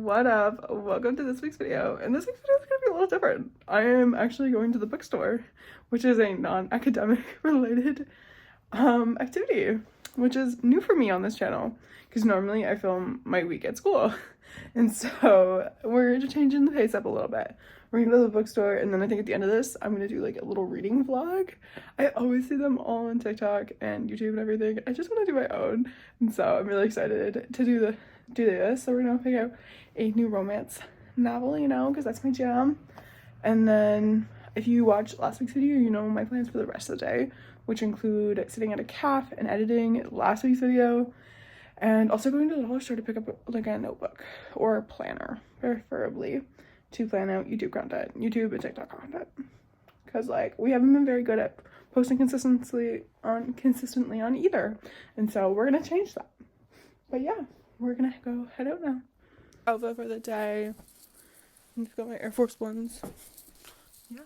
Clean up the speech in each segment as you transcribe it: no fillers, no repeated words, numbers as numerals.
What up? Welcome to this week's video. And this week's video is gonna be a little different. I am actually going to the bookstore, which is a non-academic related activity, which is new for me on this channel because normally I film my week at school. And so we're changing the pace up a little bit. We're gonna go to the bookstore, and then I think at the end of this I'm gonna do like a little reading vlog. I always see them all on TikTok and YouTube and everything. I just want to do my own, and so I'm really excited to do this. So we're gonna pick out a new romance novel, you know, because that's my jam. And then if you watched last week's video, you know my plans for the rest of the day, which include sitting at a cafe and editing last week's video, and also going to the dollar store to pick up like a notebook or a planner, preferably, to plan out YouTube and TikTok content, because like we haven't been very good at posting consistently on either, and so we're gonna change that. But yeah, we're gonna go head out now. Outfit for the day. I've got my Air Force Ones. Yeah.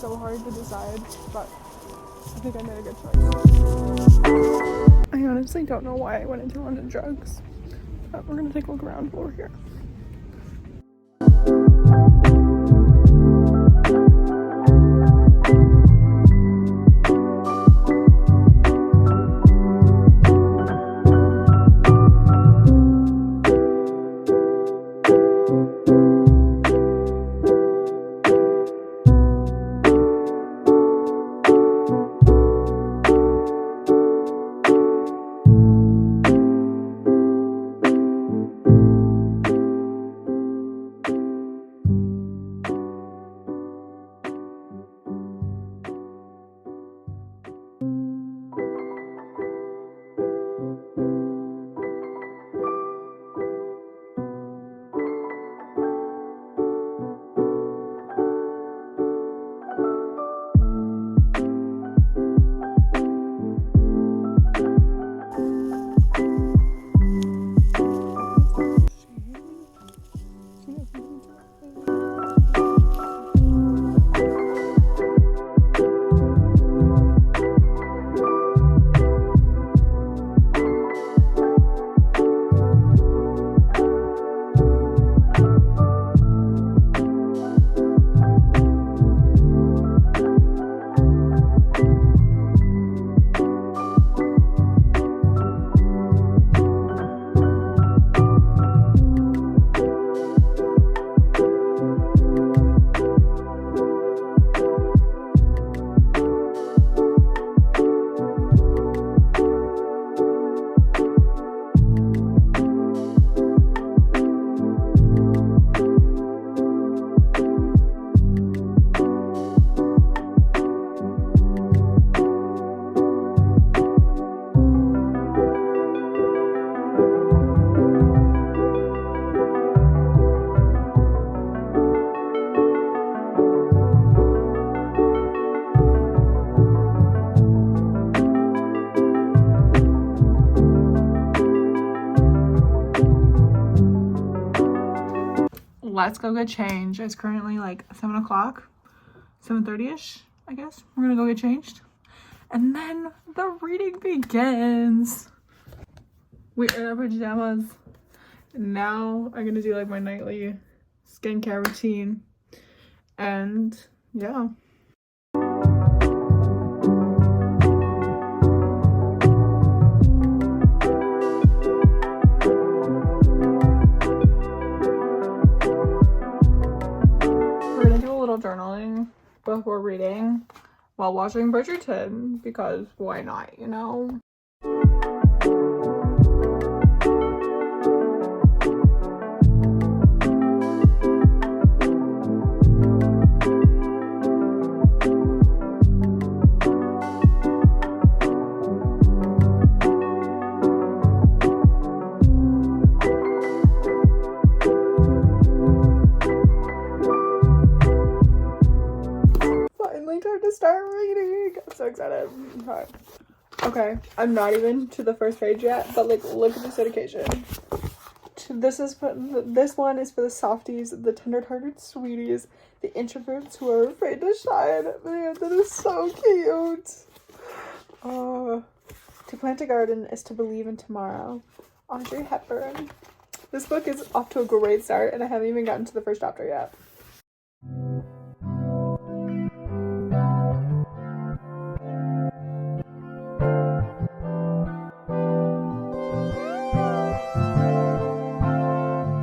So hard to decide, but I think I made a good choice. I honestly don't know why I went into London Drugs, but we're gonna take a look around over here. let's go get changed. It's currently like 7 o'clock, 7:30ish, I guess. We're gonna go get changed. And then the reading begins. We're in our pajamas. Now I'm gonna do like my nightly skincare routine. And yeah. We're gonna do a little journaling before reading while watching Bridgerton, because why not, you know? Finally time to start reading. I'm so excited. Okay, I'm not even to the first page yet, but like, look at this dedication. This one is for the softies, the tender-hearted sweeties, the introverts who are afraid to shine. Man, that is so cute. To plant a garden is to believe in tomorrow. Audrey Hepburn. This book is off to a great start, and I haven't even gotten to the first chapter yet.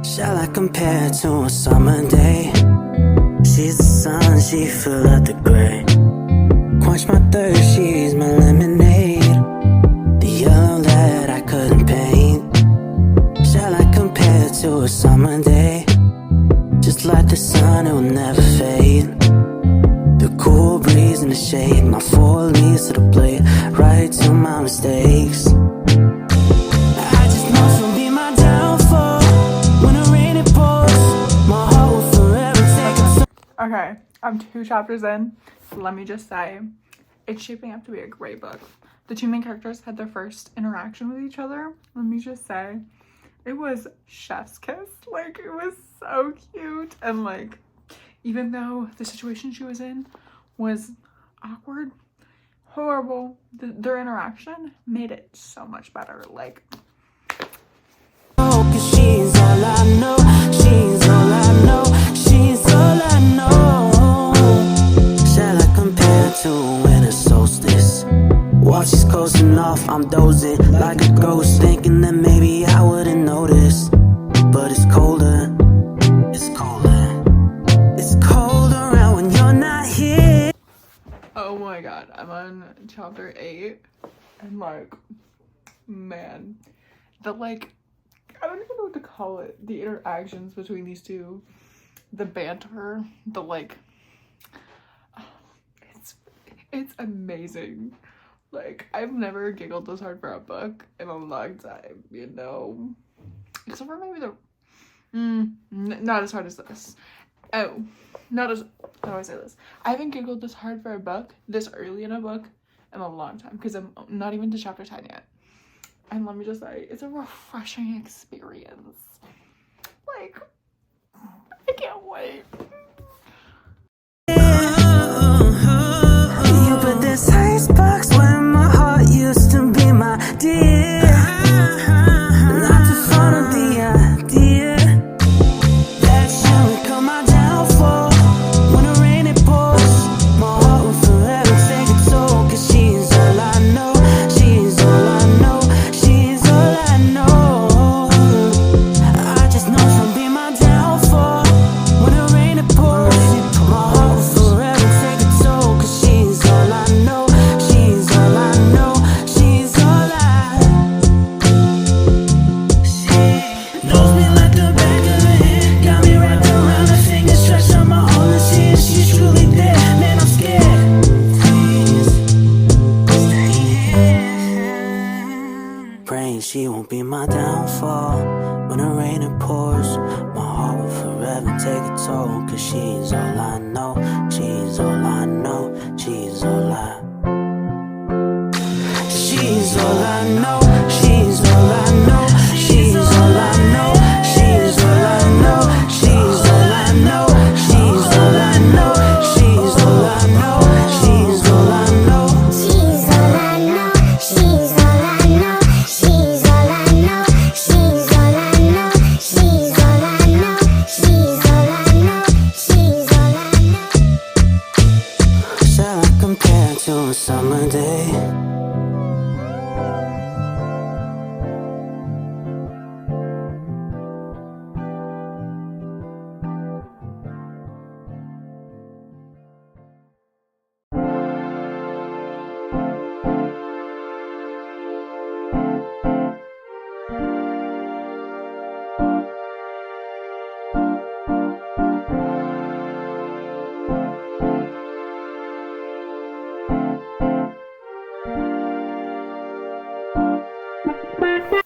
Shall I compare to a summer day? She's the sun, she fill out the gray. Quench my thirst, she's my lemonade. The yellow that I couldn't paint. Shall I compare to a summer day? Just like the sun, it will never fade. The cool breeze in the shade, my 4 leaves to the plate, right to my mistakes. I just know she'll be my downfall. When the rain it pours, my heart will forever take it. Okay, I'm 2 chapters in. Let me just say, it's shaping up to be a great book. The 2 main characters had their first interaction with each other. Let me just say, it was chef's kiss. Like, it was so cute. And like, even though the situation she was in was awkward, horrible, their interaction made it so much better. Like, Cause she's all I know, she's all I know, she's all I know. Shall I compare to a winter solstice? While she's coasting off, I'm dozing like a ghost, thinking that maybe I wouldn't notice. But it's colder, it's colder, it's colder around when you're not here. oh my god, I'm on chapter 8, and like, man, the like, I don't even know what to call it, the interactions between these two, the banter, the like, it's amazing. Like, I've never giggled this hard for a book in a long time, you know, except for maybe not as hard as this. Oh, not as, how do I say this? I haven't giggled this hard for a book this early in a book in a long time, because I'm not even to chapter 10 yet. And let me just say, it's a refreshing experience. Like, I can't wait. You put this icebox where my heart used to be, my dear. Not too fond of the idea that you become my downfall. When the rain it pours, my heart will forever take its toll. Cause she's all I know, she's all I know, she's all I know. I just know she'll be my downfall. When the rain it pours, my heart will forever take its toll. Cause she's all I know, she's all I know, she's all I. She knows me like the back of her hand, got me wrapped around her finger, stretched on my arm, and she's truly there. Man, I'm scared. Please stay here. Praying she won't be my downfall. When the rain it pours, my heart will forever take a toll. Cause she's all I know, she's all I know, she's all I. She's all I know, she's all I know, she's all I know, she's all I know, she's all I summer day.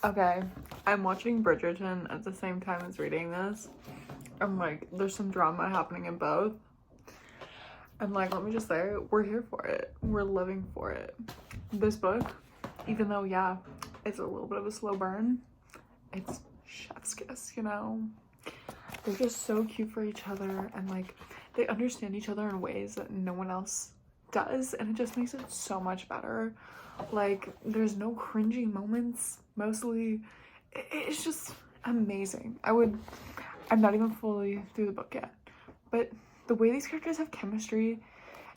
Okay, I'm watching Bridgerton at the same time as reading this. I'm like, there's some drama happening in both. And like, let me just say, we're here for it. We're living for it. This book, even though, yeah, it's a little bit of a slow burn, it's chef's kiss, you know? They're just so cute for each other, and like, they understand each other in ways that no one else does, and it just makes it so much better. Like, there's no cringy moments, mostly. It's just amazing. I'm not even fully through the book yet, but the way these characters have chemistry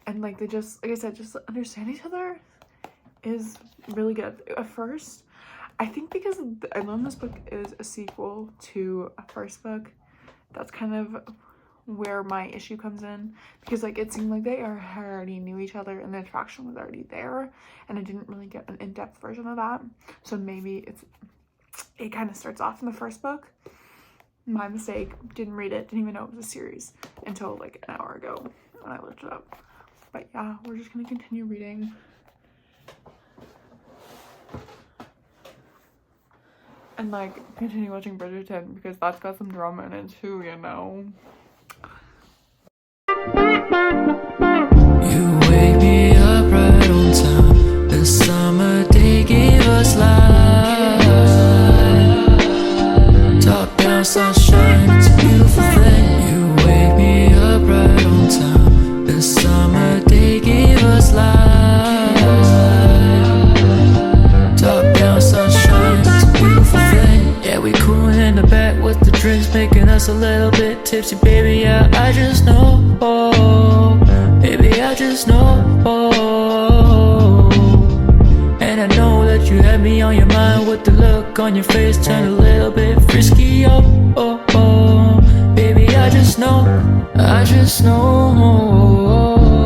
and like they just, like I said, just understand each other is really good. At first, I think because I learned this book is a sequel to a first book, that's kind of where my issue comes in, because like it seemed like they already knew each other and the attraction was already there, and I didn't really get an in-depth version of that. So maybe it kind of starts off in the first book. My mistake. Didn't read it, didn't even know it was a series until like an hour ago when I looked it up. But yeah, we're just gonna continue reading. And like continue watching Bridgerton, because that's got some drama in it too, you know. You wake me up right on time. The summer day gave us life. Top down sunshine, it's a beautiful thing. You wake me up right on time. The summer day gave us life. Top down sunshine, it's a beautiful thing. Yeah, we cooling in the back with the drinks, making us a little bit tipsy, baby. Yeah, I just know. Baby, I just know. And I know that you had me on your mind, with the look on your face turned a little bit frisky. Baby, I just know.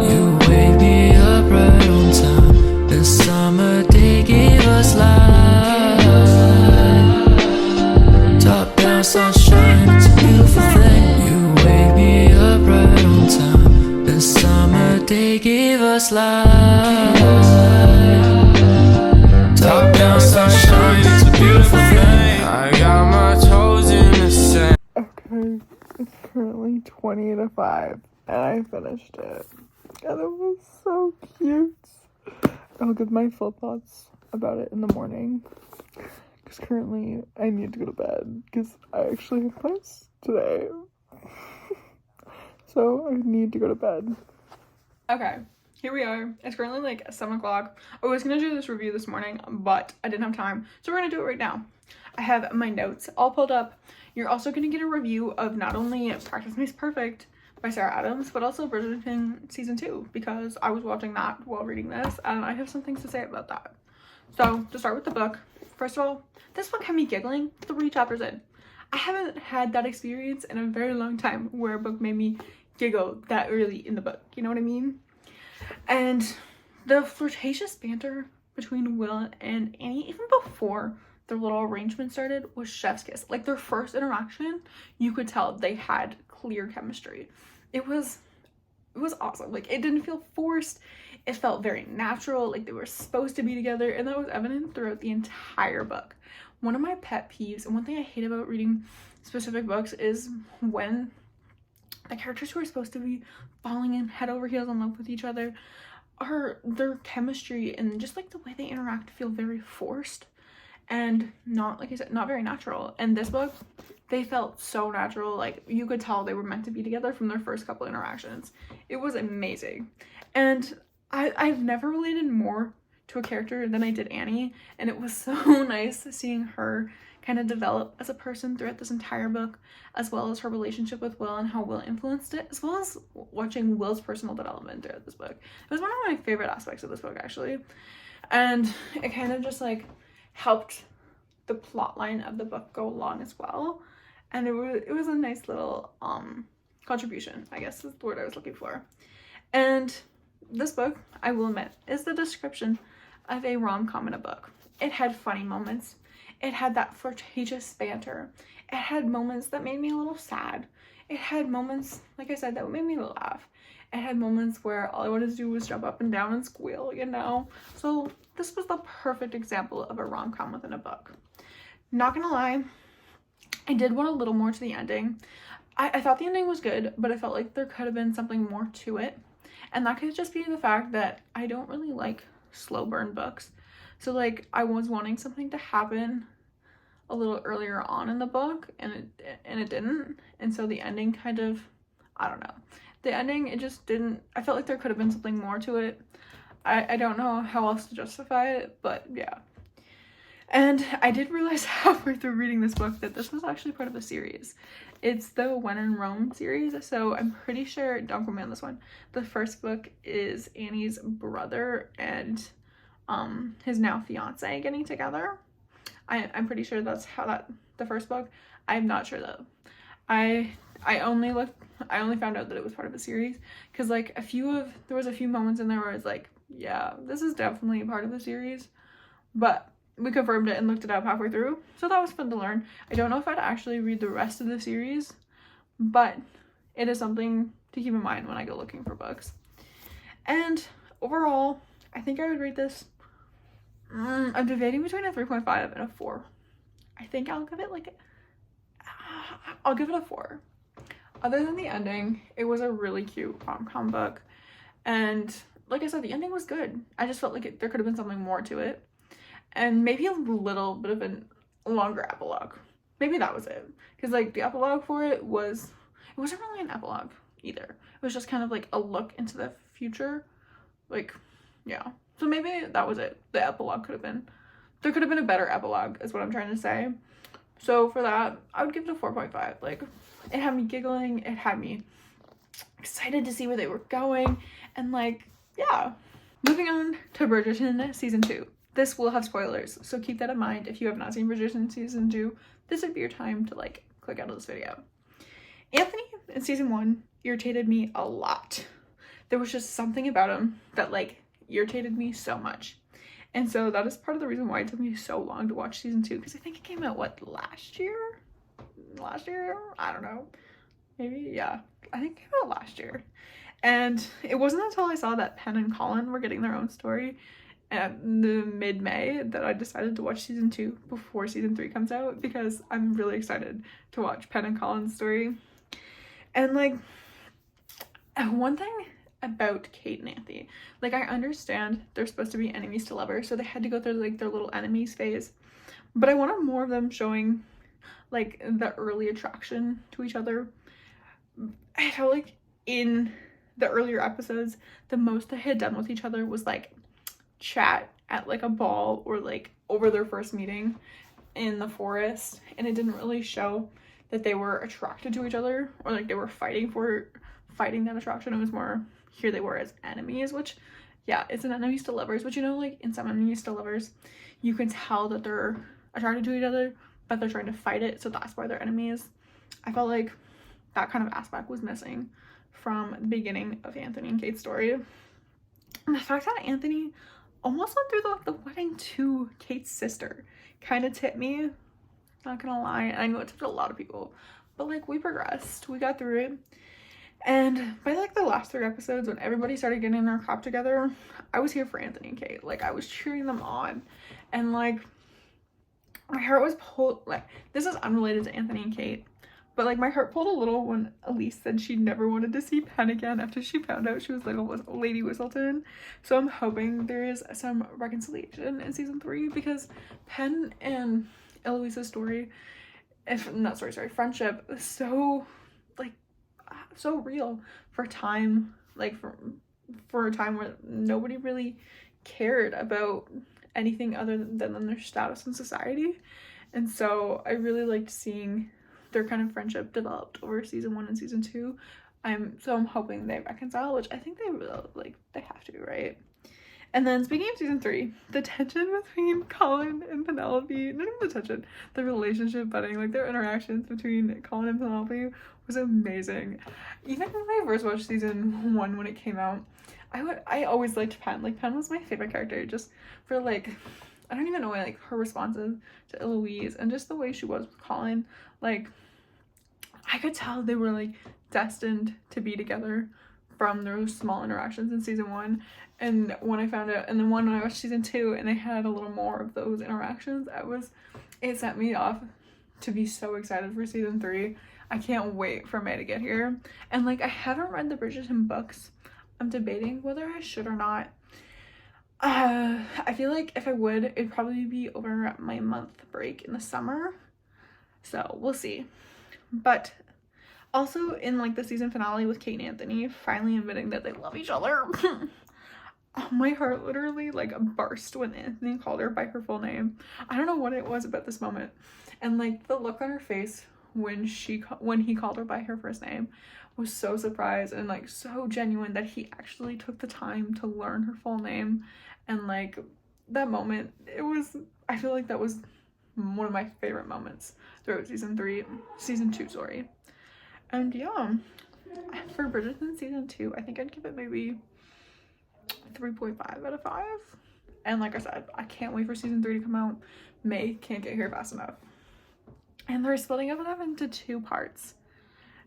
You wake me up right on time. The summer day gave us life. Top down sunshine, it's a beautiful thing. You wake me up right on time. The summer day gave us life. Top down sunshine, it's a beautiful thing. I got my toes in the sand. Okay, it's currently 20 to 5 and I finished it. And it was so cute. I'll give my full thoughts about it in the morning, because currently I need to go to bed because I actually have class today. So I need to go to bed. Okay, here we are. It's currently like 7 o'clock. I was gonna do this review this morning, but I didn't have time, so we're gonna do it right now. I have my notes all pulled up. You're also gonna get a review of not only Practice Makes Perfect by Sarah Adams, but also Bridgerton season 2, because I was watching that while reading this and I have some things to say about that. So to start with the book, first of all, this book had me giggling 3 chapters in. I haven't had that experience in a very long time where a book made me giggle that early in the book, you know what I mean? And the flirtatious banter between Will and Annie, even before their little arrangement started, was chef's kiss. Like, their first interaction, you could tell they had clear chemistry. It was awesome. Like, it didn't feel forced. It felt very natural, like they were supposed to be together, and that was evident throughout the entire book. One of my pet peeves, and one thing I hate about reading specific books, is when the characters who are supposed to be falling in head over heels in love with each other, their chemistry and just like the way they interact feel very forced and not, like I said, not very natural. In this book, they felt so natural. Like, you could tell they were meant to be together from their first couple interactions. It was amazing. And I've never related more to a character than I did Annie, and it was so nice seeing her kind kind of develop as a person throughout this entire book, as well as her relationship with Will and how Will influenced it, as well as watching Will's personal development throughout this book. It was one of my favorite aspects of this book, actually. And it kind of just like helped the plot line of the book go along as well. And it was a nice little contribution, I guess is the word I was looking for. And this book, I will admit, is the description of a rom-com in a book. It had funny moments. It had that flirtatious banter. It had moments that made me a little sad. It had moments, like I said, that made me laugh. It had moments where all I wanted to do was jump up and down and squeal, you know? So this was the perfect example of a rom-com within a book. Not gonna lie, I did want a little more to the ending. I thought the ending was good, but I felt like there could have been something more to it. And that could just be the fact that I don't really like slow burn books. So like I was wanting something to happen a little earlier on in the book, and it didn't. And so the ending kind of, I don't know. The ending, it just didn't, I felt like there could have been something more to it. I don't know how else to justify it, but yeah. And I did realize halfway through reading this book that this was actually part of a series. It's the When in Rome series, so I'm pretty sure, don't quote me on this one, the first book is Annie's brother and his now fiance getting together. I'm pretty sure that's how the first book. I'm not sure though. I only found out that it was part of a series because like there was a few moments in there where I was like, yeah, this is definitely part of the series, but we confirmed it and looked it up halfway through, so that was fun to learn. I don't know if I'd actually read the rest of the series, but it is something to keep in mind when I go looking for books. And overall, I think I would rate this, I'm debating between a 3.5 and a 4. I think I'll give it a 4. Other than the ending, it was a really cute rom-com book, and like I said, the ending was good. I just felt like there could have been something more to it. And maybe a little bit of a longer epilogue. Maybe that was it. Because like the epilogue for it wasn't really an epilogue either. It was just kind of like a look into the future. Like, yeah. So maybe that was it. The epilogue there could have been a better epilogue is what I'm trying to say. So for that, I would give it a 4.5. Like, it had me giggling. It had me excited to see where they were going. And like, yeah. Moving on to Bridgerton Season 2. This will have spoilers, so keep that in mind. If you have not seen Bridgerton Season 2, this would be your time to like click out of this video. Anthony in Season 1 irritated me a lot. There was just something about him that like irritated me so much. And so that is part of the reason why it took me so long to watch Season 2, because I think it came out, last year? I don't know. Maybe, yeah. I think it came out last year. And it wasn't until I saw that Penn and Colin were getting their own story at the mid-May that I decided to watch Season 2 before Season 3 comes out, because I'm really excited to watch Penn and Colin's story. And like, one thing about Kate and Anthony, like I understand they're supposed to be enemies to lovers, so they had to go through like their little enemies phase, but I wanted more of them showing like the early attraction to each other. I felt like in the earlier episodes, the most they had done with each other was like chat at like a ball or like over their first meeting in the forest, and it didn't really show that they were attracted to each other or like they were fighting that attraction. It was more, here they were as enemies, which yeah, it's an enemies to lovers, but you know, like in some enemies to lovers you can tell that they're attracted to each other but they're trying to fight it, so that's why they're enemies. I felt like that kind of aspect was missing from the beginning of Anthony and Kate's story. And the fact that Anthony almost went through the wedding to Kate's sister kind of tipped me, not gonna lie. I know it tipped a lot of people, but like we progressed, we got through it. And by like the last 3 episodes, when everybody started getting their crap together, I was here for Anthony and Kate. Like I was cheering them on, and like my heart was pulled. Like, this is unrelated to Anthony and Kate, but like my heart pulled a little when Elise said she never wanted to see Penn again after she found out she was Lady Whistleton. So I'm hoping there is some reconciliation in Season 3, because Penn and Eloise's story, friendship is so like so real for a time, like for a time where nobody really cared about anything other than their status in society. And so I really liked seeing their kind of friendship developed over season 1 and season 2. I'm hoping they reconcile, which I think they will, like, they have to, right? And then speaking of season 3, the tension between Colin and Penelope, not even the tension, the relationship budding, like their interactions between Colin and Penelope was amazing. Even when I first watched season 1 when it came out, I always liked Pen. Like, Pen was my favorite character, just for, like, I don't even know, like, her responses to Eloise and just the way she was with Colin. Like, I could tell they were, like, destined to be together from those small interactions in season 1. And when I found out, and then when I watched season 2 and they had a little more of those interactions, it set me off to be so excited for season 3. I can't wait for May to get here. And, like, I haven't read the Bridgerton books. I'm debating whether I should or not. I feel like if I would, it'd probably be over my month break in the summer. So we'll see. But also in, like, the season finale with Kate and Anthony finally admitting that they love each other. My heart literally, like, burst when Anthony called her by her full name. I don't know what it was about this moment. And, like, the look on her face when he called her by her first name was so surprised and, like, so genuine that he actually took the time to learn her full name. And, like, that moment, I feel like that was one of my favorite moments throughout season 2, sorry. And yeah, for Bridgerton season 2, I think I'd give it maybe 3.5 out of 5. And like I said, I can't wait for season 3 to come out. May can't get here fast enough. And they're splitting it up into 2 parts.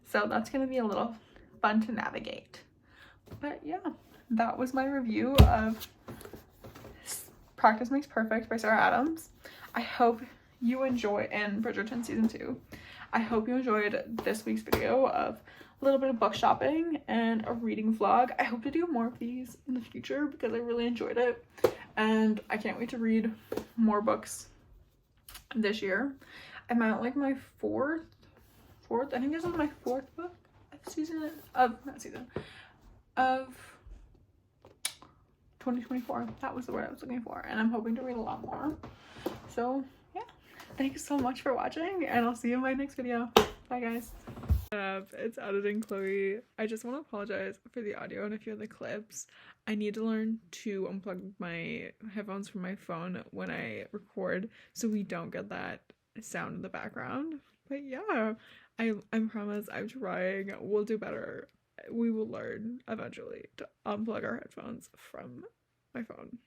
So that's going to be a little fun to navigate. But yeah, that was my review of Practice Makes Perfect by Sarah Adams. I hope you enjoy, and Bridgerton season 2. I hope you enjoyed this week's video of a little bit of book shopping and a reading vlog. I hope to do more of these in the future because I really enjoyed it. And I can't wait to read more books this year. I'm at, like, my fourth, I think this is my 4th book of 2024. That was the word I was looking for. And I'm hoping to read a lot more. So yeah, thanks so much for watching, and I'll see you in my next video. Bye, guys. It's editing Chloe. I just want to apologize for the audio and a few of the clips. I need to learn to unplug my headphones from my phone when I record so we don't get that sound in the background. But yeah, I promise I'm trying. We'll do better. We will learn eventually to unplug our headphones from my phone.